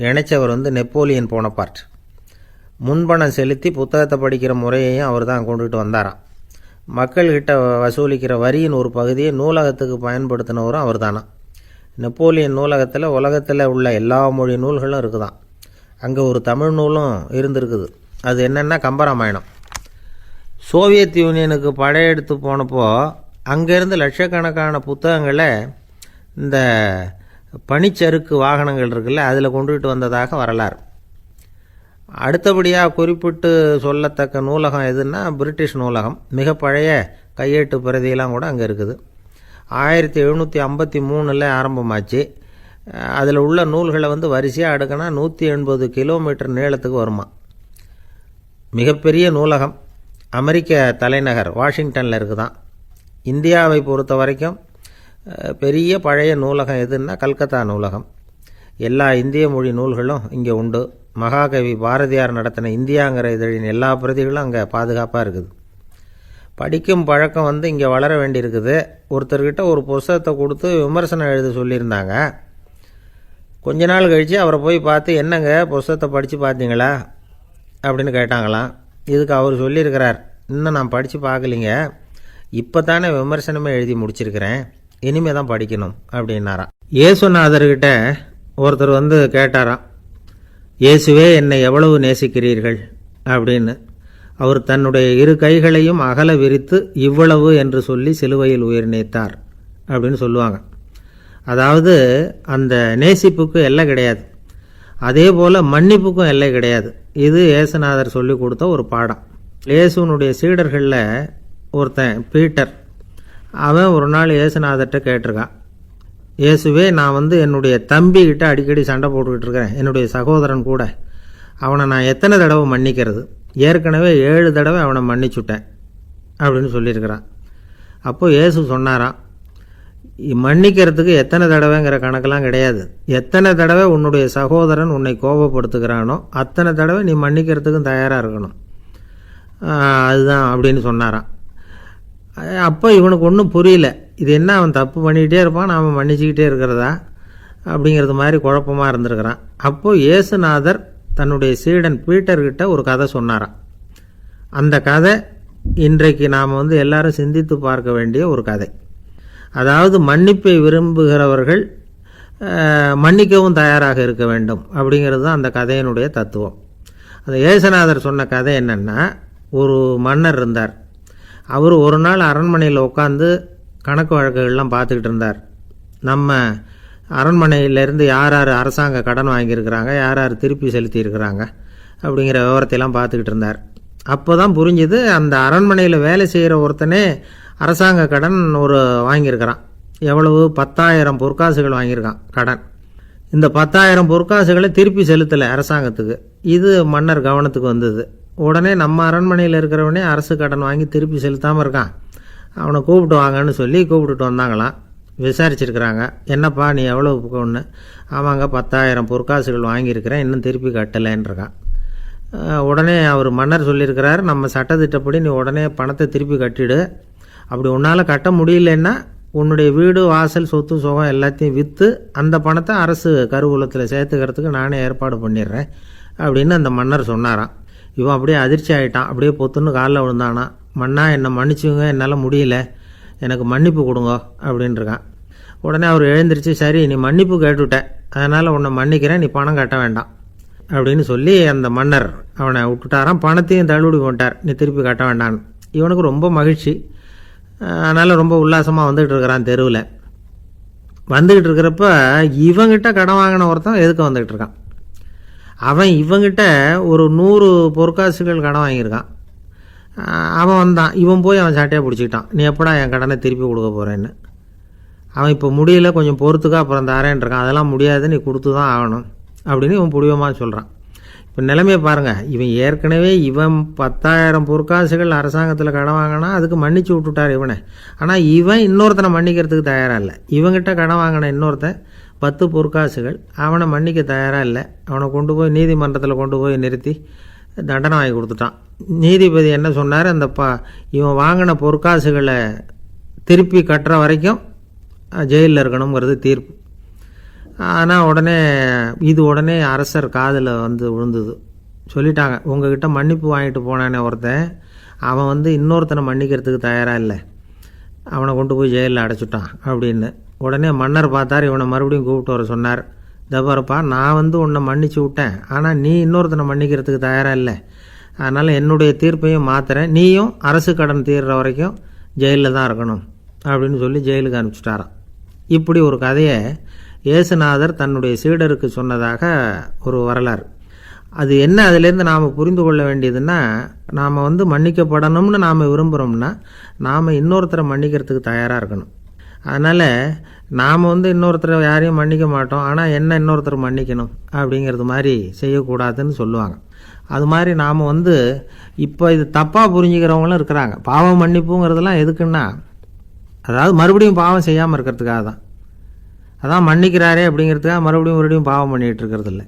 இணைச்சவர் நெப்போலியன் போனபார்ட். முன்பணம் செலுத்தி புத்தகத்தை படிக்கிற முறையையும் அவர் தான் கொண்டுகிட்டு வந்தாராம். மக்கள்கிட்ட வசூலிக்கிற வரியின் ஒரு பகுதியை நூலகத்துக்கு பயன்படுத்தினவரும் அவர் தானா. நெப்போலியன் நூலகத்தில் உலகத்தில் உள்ள எல்லா மொழி நூல்களும் இருக்குதான். அங்கே ஒரு தமிழ் நூலும் இருந்திருக்குது. அது என்னென்னா கம்பராமாயணம். சோவியத் யூனியனுக்கு படையெடுத்து போனப்போ அங்கேருந்து லட்சக்கணக்கான புத்தகங்களை இந்த பனிச்சறுக்கு வாகனங்கள் இருக்குல்ல, அதில் கொண்டுகிட்டு வந்ததாக வரலாறு. அடுத்தபடியாக குறிப்பிட்டு சொல்லத்தக்க நூலகம் எதுன்னா பிரிட்டிஷ் நூலகம். மிக பழைய கையெழுத்து பிரதியெல்லாம் கூட அங்கே இருக்குது. 1753 ஆரம்பமாச்சு. அதில் உள்ள நூல்களை வரிசையாக அடுக்கினா 180 கிலோமீட்டர் நீளத்துக்கு வருமா. மிகப்பெரிய நூலகம் அமெரிக்க தலைநகர் வாஷிங்டனில் இருக்குதான். இந்தியாவை பொறுத்த வரைக்கும் பெரிய பழைய நூலகம் எதுன்னா கல்கத்தா நூலகம். எல்லா இந்திய மொழி நூல்களும் இங்கே உண்டு. மகாகவி பாரதியார் நடத்தின இந்தியாங்கிற இதழின் எல்லா பிரதிகளும் அங்கே பாதுகாப்பாக இருக்குது. படிக்கும் பழக்கம் இங்கே வளர வேண்டியிருக்குது. ஒருத்தர்கிட்ட ஒரு புஸ்தகத்தை கொடுத்து விமர்சனம் எழுத சொல்லியிருந்தாங்க. கொஞ்ச நாள் கழித்து அவரை போய் பார்த்து, என்னங்க புஸ்தகத்தை படித்து பார்த்தீங்களா அப்படின்னு கேட்டாங்களாம். இதுக்கு அவர் சொல்லியிருக்கிறார், இன்னும் நான் படித்து பார்க்கலிங்க, இப்போ தானே விமர்சனமே எழுதி முடிச்சிருக்கிறேன், இனிமே தான் படிக்கணும் அப்படின்னாராம். இயேசுநாதர்கிட்ட ஒருத்தர் கேட்டாராம், இயேசுவே என்னை எவ்வளவு நேசிக்கிறீர்கள் அப்படின்னு. அவர் தன்னுடைய 2 கைகளையும் அகல விரித்து இவ்வளவு என்று சொல்லி சிலுவையில் உயிர் நீத்தார் அப்படின்னு சொல்லுவாங்க. அதாவது அந்த நேசிப்புக்கு எல்லை கிடையாது, அதே போல் மன்னிப்புக்கும் எல்லை கிடையாது. இது இயேசுநாதர் சொல்லி கொடுத்த ஒரு பாடம். இயேசுனுடைய சீடர்களில் ஒருத்தன் பீட்டர், அவன் ஒரு நாள் இயேசுநாதர்கிட்ட கேட்டிருக்கான், இயேசுவே நான் என்னுடைய தம்பிக்கிட்ட அடிக்கடி சண்டை போட்டுக்கிட்டு இருக்கிறேன், என்னுடைய சகோதரன் கூட, அவனை நான் எத்தனை தடவை மன்னிக்கிறது? ஏற்கனவே 7 தடவை அவனை மன்னிச்சுட்டேன் அப்படின்னு சொல்லியிருக்கிறான். அப்போது இயேசு சொன்னாராம், மன்னிக்கிறதுக்கு எத்தனை தடவைங்கிற கணக்கெல்லாம் கிடையாது, எத்தனை தடவை உன்னுடைய சகோதரன் உன்னை கோபப்படுத்துகிறானோ அத்தனை தடவை நீ மன்னிக்கிறதுக்கும் தயாராக இருக்கணும், அதுதான் அப்படின்னு சொன்னாராம். அப்போ இவனுக்கு ஒன்றும் புரியல, இது என்ன அவன் தப்பு பண்ணிக்கிட்டே இருப்பான், நாம் மன்னிச்சுக்கிட்டே இருக்கிறதா அப்படிங்கிறது மாதிரி குழப்பமாக இருந்திருக்கிறான். அப்போது இயேசுநாதர் தன்னுடைய சீடன் பீட்டர்கிட்ட ஒரு கதை சொன்னாராம். அந்த கதை இன்றைக்கு நாம் எல்லாரும் சிந்தித்து பார்க்க வேண்டிய ஒரு கதை. அதாவது மன்னிப்பை விரும்புகிறவர்கள் மன்னிக்கவும் தயாராக இருக்க வேண்டும் அப்படிங்கிறது தான் அந்த கதையினுடைய தத்துவம். அந்த இயேசுநாதர் சொன்ன கதை என்னென்னா, ஒரு மன்னர் இருந்தார். அவர் ஒரு நாள் அரண்மனையில் உட்காந்து கணக்கு வழக்குகள்லாம் பார்த்துக்கிட்டு இருந்தார். நம்ம அரண்மனையிலேருந்து யார் யார் அரசாங்க கடன் வாங்கியிருக்கிறாங்க, யார் யார் திருப்பி செலுத்தியிருக்கிறாங்க அப்படிங்கிற விவரத்தையெல்லாம் பார்த்துக்கிட்டு இருந்தார். அப்போ தான் புரிஞ்சுது, அந்த அரண்மனையில் வேலை செய்கிற ஒருத்தனே அரசாங்க கடன் வாங்கியிருக்கிறான். எவ்வளவு? 10,000 பொற்காசுகள் வாங்கியிருக்கான் கடன். இந்த 10,000 பொற்காசுகளை திருப்பி செலுத்தலை அரசாங்கத்துக்கு. இது மன்னர் கவனத்துக்கு வந்தது. உடனே நம்ம அரண்மனையில் இருக்கிறவனே அரசு கடன் வாங்கி திருப்பி செலுத்தாமல் இருக்கான், அவனை கூப்பிட்டு வாங்கன்னு சொல்லி கூப்பிட்டுட்டு வந்தாங்களாம். விசாரிச்சிருக்கிறாங்க, என்னப்பா நீ எவ்வளோ ஒன்று? ஆமாங்க 10,000 பொற்காசுகள் வாங்கியிருக்கிறேன், இன்னும் திருப்பி கட்டலைன்றிருக்கான். உடனே அவர் மன்னர் சொல்லியிருக்கிறார், நம்ம சட்டத்திட்டப்படி நீ உடனே பணத்தை திருப்பி கட்டிடு, அப்படி உன்னால் கட்ட முடியலன்னா உன்னுடைய வீடு வாசல் சொத்து சுகம் எல்லாத்தையும் விற்று அந்த பணத்தை அரசு கருவூலத்தில் சேர்த்துக்கிறதுக்கு நானே ஏற்பாடு பண்ணிடுறேன் அப்படின்னு அந்த மன்னர் சொன்னாராம். இவன் அப்படியே அதிர்ச்சி ஆகிட்டான், அப்படியே பொத்துன்னு காலில் விழுந்தானா, மன்னா என்னை மன்னிச்சுங்க, என்னால் முடியல, எனக்கு மன்னிப்பு கொடுங்க அப்படின்ட்டுருக்கான். உடனே அவர் எழுந்திரிச்சு, சரி நீ மன்னிப்பு கேட்டுவிட்டேன், அதனால் உன்னை மன்னிக்கிறேன், நீ பணம் கட்ட வேண்டாம் அப்படின்னு சொல்லி அந்த மன்னர் அவனை விட்டுட்டாராம். பணத்தையும் தள்ளுபடி பண்ணிட்டார், நீ திருப்பி கட்ட வேண்டான்னு. இவனுக்கு ரொம்ப மகிழ்ச்சி, அதனால் ரொம்ப உல்லாசமாக வந்துக்கிட்டு இருக்கிறான். தெருவில் வந்துக்கிட்டு இருக்கிறப்ப இவங்கிட்ட கடன் வாங்கின ஒருத்தன் எதுக்கு வந்துக்கிட்டு இருக்கான். அவன் இவங்கிட்ட ஒரு 100 பொற்காசுகள் கடன் வாங்கியிருக்கான். அவன் வந்தான், இவன் போய் அவன் சாட்டையாக பிடிச்சிக்கிட்டான், நீ எப்படா என் கடனை திருப்பி கொடுக்க போகிறேன்னு. அவன் இப்போ முடியல, கொஞ்சம் பொறுத்துக்கா, அப்புறம் தரேன்ருக்கான். அதெல்லாம் முடியாது, நீ கொடுத்து தான் ஆகணும் அப்படின்னு இவன் புடிவமாக சொல்கிறான். இப்போ நிலைமையை பாருங்கள், இவன் ஏற்கனவே 10,000 பொற்காசுகள் அரசாங்கத்தில் கடன் வாங்கினா அதுக்கு மன்னிச்சு விட்டுட்டார் இவனை. ஆனால் இவன் இன்னொருத்தனை மன்னிக்கிறதுக்கு தயாராக இல்லை. இவங்கிட்ட கடன் வாங்கின இன்னொருத்தன் 10 பொற்காசுகள், அவனை மன்னிக்க தயாராக இல்லை. அவனை கொண்டு போய் நீதிமன்றத்தில் கொண்டு போய் நிறுத்தி தண்டனை வாங்கி கொடுத்துட்டான். நீதிபதி என்ன சொன்னார், அந்த இவன் வாங்கின பொற்காசுகளை திருப்பி கட்டுற வரைக்கும் ஜெயிலில் இருக்கணுங்கிறது தீர்ப்பு. ஆனால் உடனே அரசர் காதில் விழுந்தது. சொல்லிட்டாங்க, உங்ககிட்ட மன்னிப்பு வாங்கிட்டு போனானே ஒருத்தன், அவன் இன்னொருத்தனை மன்னிக்கிறதுக்கு தயாராக இல்லை, அவனை கொண்டு போய் ஜெயிலில் அடைச்சிட்டான் அப்படின்னு. உடனே மன்னர் பார்த்தார், இவனை மறுபடியும் கூப்பிட்டு வர சொன்னார். தபாரப்பா, நான் உன்னை மன்னிச்சு விட்டேன், ஆனால் நீ இன்னொருத்தனை மன்னிக்கிறதுக்கு தயாராக இல்லை, அதனால் என்னுடைய தீர்ப்பையும் மாற்றுறேன், நீயும் அரசு கடன் தீர்ற வரைக்கும் ஜெயிலில் தான் இருக்கணும் அப்படின்னு சொல்லி ஜெயிலுக்கு அனுப்பிச்சிட்டாராம். இப்படி ஒரு கதையை இயேசுநாதர் தன்னுடைய சீடருக்கு சொன்னதாக ஒரு வரலாறு. அது என்ன, அதிலேருந்து நாம் புரிந்து கொள்ள வேண்டியதுன்னா, நாம் மன்னிக்கப்படணும்னு நாம் விரும்புகிறோம்னா நாம் இன்னொருத்தரை மன்னிக்கிறதுக்கு தயாராக இருக்கணும். அதனால் நாம் இன்னொருத்தரை யாரையும் மன்னிக்க மாட்டோம், ஆனால் என்ன இன்னொருத்தர் மன்னிக்கணும் அப்படிங்கிறது மாதிரி செய்யக்கூடாதுன்னு சொல்லுவாங்க. அது மாதிரி நாம் இப்போ இது தப்பாக புரிஞ்சுக்கிறவங்களும் இருக்கிறாங்க. பாவம் மன்னிப்புங்கிறதுலாம் எதுக்குன்னா, அதாவது மறுபடியும் பாவம் செய்யாமல் இருக்கிறதுக்காக தான். அதான் மன்னிக்கிறாரே அப்படிங்கிறதுக்காக மறுபடியும் பாவம் பண்ணிகிட்டு இருக்கிறது இல்லை.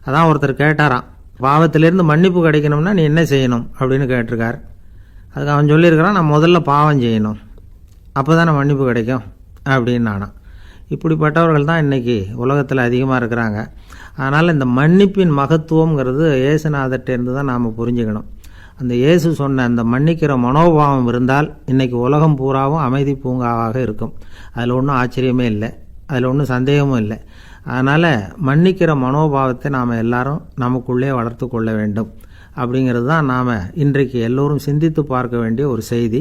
அதான் ஒருத்தர் கேட்டாராம், பாவத்திலேருந்து மன்னிப்பு கிடைக்கணும்னா நீ என்ன செய்யணும் அப்படின்னு கேட்டிருக்கார். அதுக்கு அவன் சொல்லியிருக்கிறான், நான் முதல்ல பாவம் செய்யணும், அப்போ தானே மன்னிப்பு கிடைக்கும் அப்படின்னு நானாம். இப்படிப்பட்டவர்கள் தான் இன்றைக்கி உலகத்தில் அதிகமாக இருக்கிறாங்க. அதனால் இந்த மன்னிப்பின் மகத்துவங்கிறது இயேசுநாதர்கிட்டேருந்து தான் நாம் புரிஞ்சுக்கணும். அந்த இயேசு சொன்ன அந்த மன்னிக்கிற மனோபாவம் இருந்தால் இன்றைக்கி உலகம் பூராவும் அமைதி பூங்காவாக இருக்கும். அதில் ஒன்றும் ஆச்சரியமே இல்லை, அதில் ஒன்றும் சந்தேகமும் இல்லை. அதனால் மன்னிக்கிற மனோபாவத்தை நாம் எல்லாரும் நமக்குள்ளே வளர்த்து கொள்ள வேண்டும் அப்படிங்கிறது தான் நாம் இன்றைக்கு எல்லோரும் சிந்தித்து பார்க்க வேண்டிய ஒரு செய்தி.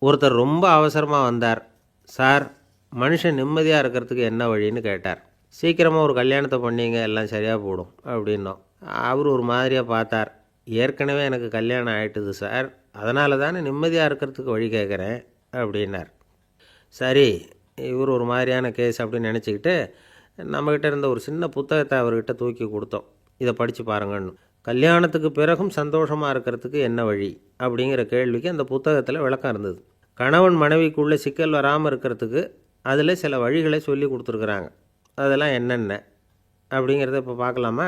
ஒருத்தர் ரொம்ப அவசரமாக வந்தார். சார், மனுஷன் நிம்மதியாக இருக்கிறதுக்கு என்ன வழின்னு கேட்டார். சீக்கிரமாக ஒரு கல்யாணத்தை பண்ணிங்க, எல்லாம் சரியாக போடும் அப்படின்னோம். அவர் ஒரு மாதிரியாக பார்த்தார். ஏற்கனவே எனக்கு கல்யாணம் ஆகிட்டுது சார், அதனால தானே நிம்மதியாக இருக்கிறதுக்கு வழி கேட்குறேன் அப்படின்னார். சரி, இவர் ஒரு மாதிரியான கேஸ் அப்படின்னு நினச்சிக்கிட்டு நம்மக்கிட்ட இருந்த ஒரு சின்ன புத்தகத்தை அவர்கிட்ட தூக்கி கொடுத்தோம். இதை படித்து பாருங்கன்னு. கல்யாணத்துக்கு பிறகும் சந்தோஷமாக இருக்கிறதுக்கு என்ன வழி அப்படிங்கிற கேள்விக்கு அந்த புத்தகத்தில் விளக்கம் இருந்தது. கணவன் மனைவிக்குள்ளே சிக்கல் வராமல் இருக்கிறதுக்கு அதில் சில வழிகளை சொல்லி கொடுத்துருக்குறாங்க. அதெல்லாம் என்னென்ன அப்படிங்கிறத இப்போ பார்க்கலாமா?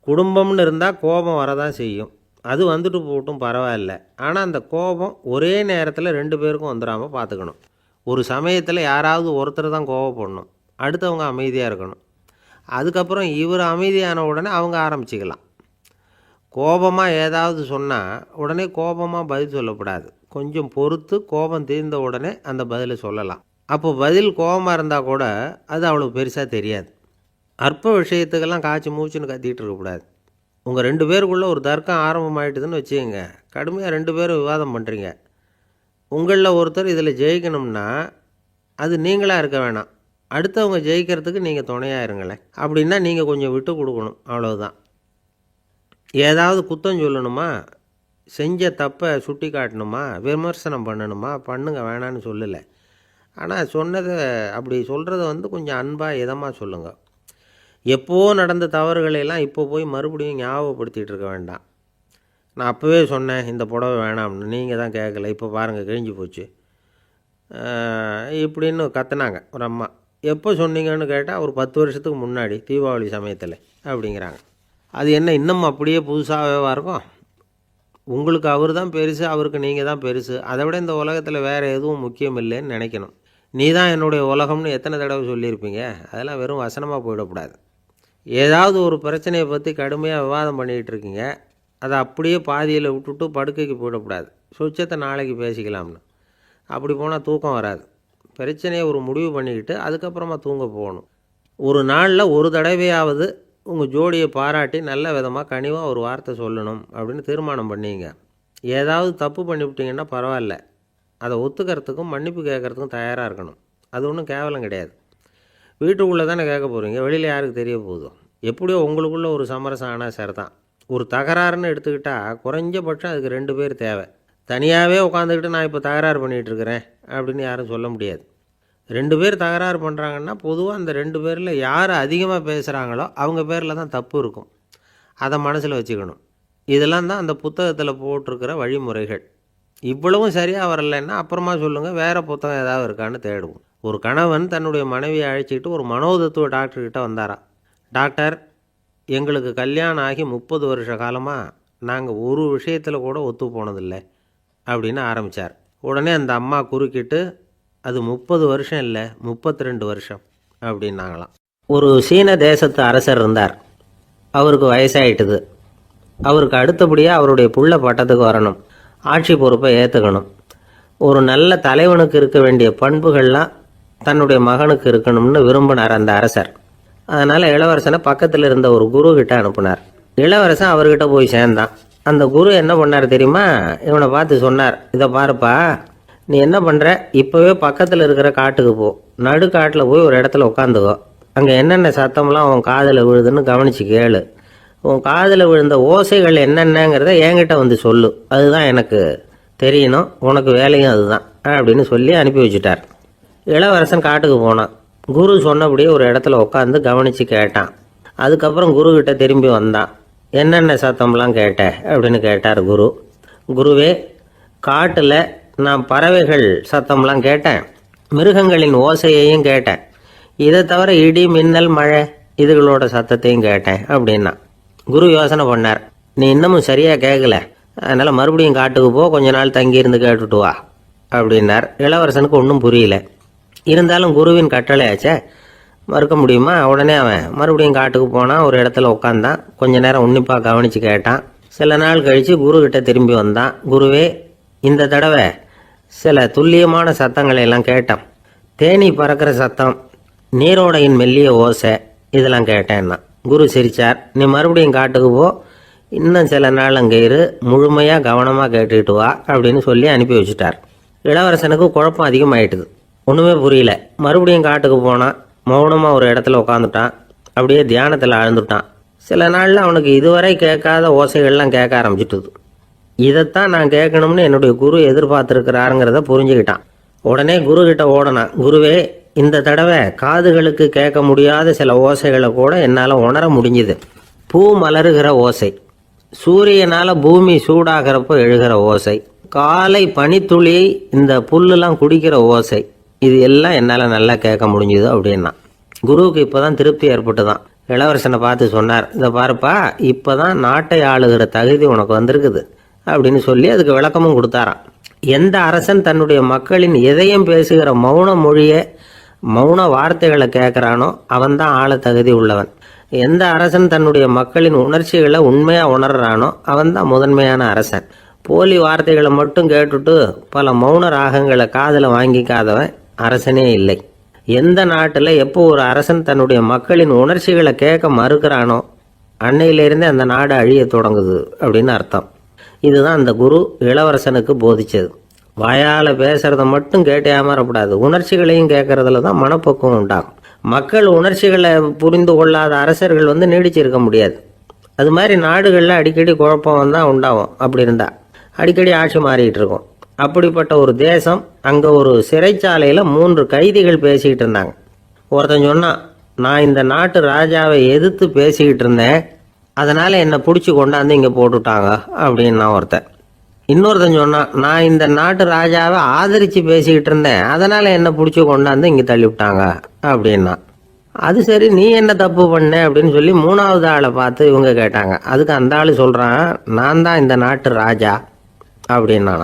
குடும்பம்னு இருந்தால் கோபம் வரதான் செய்யும், அது வந்துட்டு போட்டும் பரவாயில்ல. ஆனால் அந்த கோபம் ஒரே நேரத்தில் 2 பேருக்கும் வந்துடாமல் பார்த்துக்கணும். ஒரு சமயத்தில் யாராவது ஒருத்தர் தான் கோபப்படணும், அடுத்தவங்க அமைதியாக இருக்கணும். அதுக்கப்புறம் இவர் அமைதியான உடனே அவங்க ஆரம்பிச்சிக்கலாம். கோபமாக ஏதாவது சொன்னால் உடனே கோபமாக பதில் சொல்லக்கூடாது. கொஞ்சம் பொறுத்து கோபம் தீர்ந்த உடனே அந்த பதிலை சொல்லலாம். அப்போ பதில் கோபமாக இருந்தால் கூட அது அவ்வளோ பெருசாக தெரியாது. அற்ப விஷயத்துக்கெல்லாம் காய்ச்சி மூச்சுன்னு கத்திகிட்டு இருக்கக்கூடாது. உங்கள் 2 பேருக்குள்ளே ஒரு தர்க்கம் ஆரம்பமாயிட்டுதுன்னு வச்சுக்கோங்க. கடுமையாக 2 பேரும் விவாதம் பண்ணுறீங்க. உங்களில் ஒருத்தர் இதில் ஜெயிக்கணும்னா அது நீங்களாக இருக்க வேணாம், அடுத்தவங்க ஜெயிக்கிறதுக்கு நீங்கள் துணையாக இருங்களேன். அப்படின்னா நீங்கள் கொஞ்சம் விட்டு கொடுக்கணும், அவ்வளவுதான். ஏதாவது குத்தம் சொல்லணுமா, செஞ்ச தப்பை சுட்டி காட்டணுமா, விமர்சனம் பண்ணணுமா, பண்ணுங்க, வேணான்னு சொல்லலை. ஆனால் சொன்னதை அப்படி சொல்கிறத கொஞ்சம் அன்பாக இதமாக சொல்லுங்கள். எப்போ நடந்த தவறுகளையெல்லாம் இப்போ போய் மறுபடியும் ஞாபகப்படுத்திகிட்டு இருக்க வேண்டாம். நான் அப்போவே சொன்னேன் இந்த புடவை வேணாம்னு, நீங்கள் தான் கேட்கல, இப்போ பாருங்கள் கிழிஞ்சு போச்சு இப்படின்னு கத்துனாங்க ஒரு அம்மா. எப்போ சொன்னீங்கன்னு கேட்டால் ஒரு 10 வருஷத்துக்கு முன்னாடி தீபாவளி சமயத்தில் அப்படிங்கிறாங்க. அது என்ன இன்னும் அப்படியே புதுசாகவே இருக்கும்? உங்களுக்கு அவர் தான் பெருசு, அவருக்கு நீங்கள் தான் பெருசு. அதை விட இந்த உலகத்தில் வேறு எதுவும் முக்கியம் இல்லைன்னு நினைக்கணும். நீ தான் என்னுடைய உலகம்னு எத்தனை தடவை சொல்லியிருப்பீங்க? அதெல்லாம் வெறும் வசனமாக போயிடக்கூடாது. ஏதாவது ஒரு பிரச்சனையை பற்றி கடுமையாக விவாதம் பண்ணிகிட்டு இருக்கீங்க, அதை அப்படியே பாதியில் விட்டுட்டு படுக்கைக்கு போயிடக்கூடாது. சொச்சத்தை நாளைக்கு பேசிக்கலாம்னு. அப்படி போனால் தூக்கம் வராது. பிரச்சனையை ஒரு முடிவு பண்ணிக்கிட்டு அதுக்கப்புறமா தூங்க போகணும். ஒரு நாளில் ஒரு தடவையாவது உங்கள் ஜோடியை பாராட்டி நல்ல விதமாக கனிவாக ஒரு வார்த்தை சொல்லணும் அப்படின்னு தீர்மானம் பண்ணிங்க. ஏதாவது தப்பு பண்ணிவிட்டீங்கன்னா பரவாயில்ல, அதை ஒத்துக்கிறதுக்கும் மன்னிப்பு கேட்குறதுக்கும் தயாராக இருக்கணும். அது ஒன்றும் கேவலம் கிடையாது. வீட்டுக்குள்ளே தானே கேட்க போகிறீங்க, வெளியில் யாருக்கு தெரிய போகுதோ? எப்படியோ உங்களுக்குள்ளே ஒரு சமரசம் ஆனால் சரி தான். ஒரு தகராறுன்னு எடுத்துக்கிட்டால் குறைஞ்சபட்சம் அதுக்கு 2 பேர் தேவை. தனியாகவே உட்காந்துக்கிட்டு நான் இப்போ தகராறு பண்ணிகிட்ருக்கிறேன் அப்படின்னு யாரும் சொல்ல முடியாது. 2 பேர் தகராறு பண்ணுறாங்கன்னா பொதுவாக அந்த 2 பேரில் யார் அதிகமாக பேசுகிறாங்களோ அவங்க பேரில் தான் தப்பு இருக்கும். அதை மனசில் வச்சுக்கணும். இதெல்லாம் தான் அந்த புத்தகத்தில் போட்டிருக்கிற வழிமுறைகள். இவ்வளவும் சரியாக வரலைன்னா அப்புறமா சொல்லுங்கள், வேறு புத்தகம் ஏதாவது இருக்கான்னு தேடுவோம். ஒரு கணவன் தன்னுடைய மனைவியை அழைச்சிக்கிட்டு ஒரு மனோதத்துவ டாக்டர்கிட்ட வந்தாராம். டாக்டர், எங்களுக்கு கல்யாணம் ஆகி 30 வருஷ காலமாக நாங்கள் ஒரு விஷயத்தில் கூட ஒத்து போனதில்லை அப்படின்னு ஆரம்பித்தார். உடனே அந்த அம்மா குறுக்கிட்டு, அது 30 வருஷம் இல்லை 32 வருஷம் அப்படின்னாங்களாம். ஒரு சீன தேசத்து அரசர் இருந்தார். அவருக்கு வயசாயிட்டுது. அவருக்கு அடுத்தபடியாக அவருடைய புள்ள பட்டத்துக்கு வரணும், ஆட்சி பொறுப்பை ஏற்றுக்கணும். ஒரு நல்ல தலைவனுக்கு இருக்க வேண்டிய பண்புகள்லாம் தன்னுடைய மகனுக்கு இருக்கணும்னு விரும்பினார் அந்த அரசர். அதனால் இளவரசனை பக்கத்தில் இருந்த ஒரு குரு கிட்ட அனுப்புனார். இளவரசன் அவர்கிட்ட போய் சேர்ந்தான். அந்த குரு என்ன பண்ணார் தெரியுமா? இவனை பார்த்து சொன்னார், இதை பாருப்பா, நீ என்ன பண்ணுற, இப்போவே பக்கத்தில் இருக்கிற காட்டுக்கு போ, நடு காட்டில் போய் ஒரு இடத்துல உட்காந்துக்கோ. அங்கே என்னென்ன சத்தம்லாம் உன் காதில் விழுதுன்னு கவனித்து கேளு. உன் காதில் விழுந்த ஓசைகள் என்னென்னங்கிறத என்கிட்ட வந்து சொல்லு, அதுதான் எனக்கு தெரியணும், உனக்கு வேலையும் அதுதான் அப்படின்னு சொல்லி அனுப்பி வச்சுட்டார். இளவரசன் காட்டுக்கு போனான். குரு சொன்னபடியே ஒரு இடத்துல உட்காந்து கவனித்து கேட்டான். அதுக்கப்புறம் குருக்கிட்ட திரும்பி வந்தான். என்னென்ன சத்தம்லாம் கேட்ட அப்படின்னு கேட்டார் குரு. குருவே, காட்டில் நான் பறவைகள் சத்தம்லாம் கேட்டேன், மிருகங்களின் ஓசையையும் கேட்டேன். இதை தவிர இடி மின்னல் மழை இதுகளோட சத்தத்தையும் கேட்டேன் அப்படின்னா. குரு யோசனை பண்ணார், நீ இன்னமும் சரியாக கேட்கல, அதனால் மறுபடியும் காட்டுக்கு போ, கொஞ்ச நாள் தங்கியிருந்து கேட்டுட்டு வா அப்படின்னார். இளவரசனுக்கு ஒன்றும் புரியல. இருந்தாலும் குருவின் கட்டளையாச்சே, மறுக்க முடியுமா? உடனே அவன் மறுபடியும் காட்டுக்கு போனான். ஒரு இடத்துல உட்காந்தான். கொஞ்ச நேரம் உன்னிப்பாக கவனித்து கேட்டான். சில நாள் கழித்து குருக்கிட்ட திரும்பி வந்தான். குருவே, இந்த தடவை சில துல்லியமான சத்தங்களை எல்லாம் கேட்டான். தேனி பறக்கிற சத்தம், நீரோடையின் மெல்லிய ஓசை, இதெல்லாம் கேட்டேன்னா. குரு சிரிச்சார். நீ மறுபடியும் காட்டுக்கு போ, இன்னும் சில நாள் அங்கே இரு, முழுமையாக கவனமாக கேட்டுக்கிட்டு வா அப்படின்னு சொல்லி அனுப்பி வச்சுட்டார். இளவரசனுக்கு குழப்பம் அதிகமாயிட்டுது. ஒன்றுமே புரியல. மறுபடியும் காட்டுக்கு போனான். மௌனமாக ஒரு இடத்துல உட்காந்துட்டான். அப்படியே தியானத்தில் ஆழ்ந்துட்டான். சில நாளில் அவனுக்கு இதுவரை கேட்காத ஓசைகள்லாம் கேட்க ஆரம்பிச்சிட்டுது. இதைத்தான் நான் கேட்கணும்னு என்னுடைய குரு எதிர்பார்த்துருக்கிறாருங்கிறத புரிஞ்சுக்கிட்டான். உடனே குரு கிட்ட ஓடனான். குருவே, இந்த தடவை காதுகளுக்கு கேட்க முடியாத சில ஓசைகளை கூட என்னால் உணர முடிஞ்சுது. பூ மலருகிற ஓசை, சூரியனால் பூமி சூடாகிறப்போ எழுகிற ஓசை, காலை பனித்துளி இந்த புல்லுலாம் குடிக்கிற ஓசை, இது எல்லாம் என்னால் நல்லா கேட்க முடிஞ்சுது அப்படின்னா. குருவுக்கு இப்போ தான் திருப்தி ஏற்பட்டு தான். இளவரசனை பார்த்து சொன்னார், இதை பாருப்பா, இப்போ தான் நாட்டை ஆளுகிற தகுதி உனக்கு வந்திருக்குது அப்படின்னு சொல்லி அதுக்கு விளக்கமும் கொடுத்தாராம். எந்த அரசன் தன்னுடைய மக்களின் எதையும் பேசுகிற மௌன மொழியை, மௌன வார்த்தைகளை கேட்குறானோ அவன்தான் ஆள தகுதி உள்ளவன். எந்த அரசன் தன்னுடைய மக்களின் உணர்ச்சிகளை உண்மையாக உணர்றானோ அவன்தான் முதன்மையான அரசன். போலி வார்த்தைகளை மட்டும் கேட்டுட்டு பல மௌன ராகங்களை காதில் வாங்கிக்காதவன் அரசனே இல்லை. எந்த நாட்டில் எப்போ ஒரு அரசன் தன்னுடைய மக்களின் உணர்ச்சிகளை கேட்க மறுக்கிறானோ அன்னையிலிருந்தே அந்த நாடு அழிய தொடங்குது அப்படின்னு அர்த்தம். இதுதான் அந்த குரு இளவரசனுக்கு போதிச்சது. வாயால் பேசுறத மட்டும் கேட்டு ஏமாறக்கூடாது, உணர்ச்சிகளையும் கேட்கறதுல தான் மனப்பக்குவம் உண்டாகும். மக்கள் உணர்ச்சிகளை புரிந்து கொள்ளாத அரசர்கள் நீடிச்சிருக்க முடியாது. அது மாதிரி நாடுகளில் அடிக்கடி குழப்பம் வந்தால் உண்டாகும். அப்படி இருந்தால் அடிக்கடி ஆட்சி மாறிக்கிட்டு இருக்கும். அப்படிப்பட்ட ஒரு தேசம், அங்கே ஒரு சிறைச்சாலையில் 3 கைதிகள் பேசிக்கிட்டு இருந்தாங்க. ஒருத்தன் சொன்னான், நான் இந்த நாட்டு ராஜாவை எதிர்த்து பேசிக்கிட்டு இருந்தேன், அதனால் என்னை பிடிச்சி கொண்டாந்து இங்கே போட்டுட்டாங்க அப்படின்னா ஒருத்தன். இன்னொருத்தன் சொன்னான், நான் இந்த நாட்டு ராஜாவை ஆதரித்து பேசிக்கிட்டு இருந்தேன், அதனால் என்னை பிடிச்சி கொண்டாந்து இங்கே தள்ளிவிட்டாங்க அப்படின்னா. அது சரி, நீ என்ன தப்பு பண்ண அப்படின்னு சொல்லி 3வது ஆளை பார்த்து இவங்க கேட்டாங்க. அதுக்கு அந்த ஆள் சொல்கிறான், நான் தான் இந்த நாட்டு ராஜா அப்படின்னா.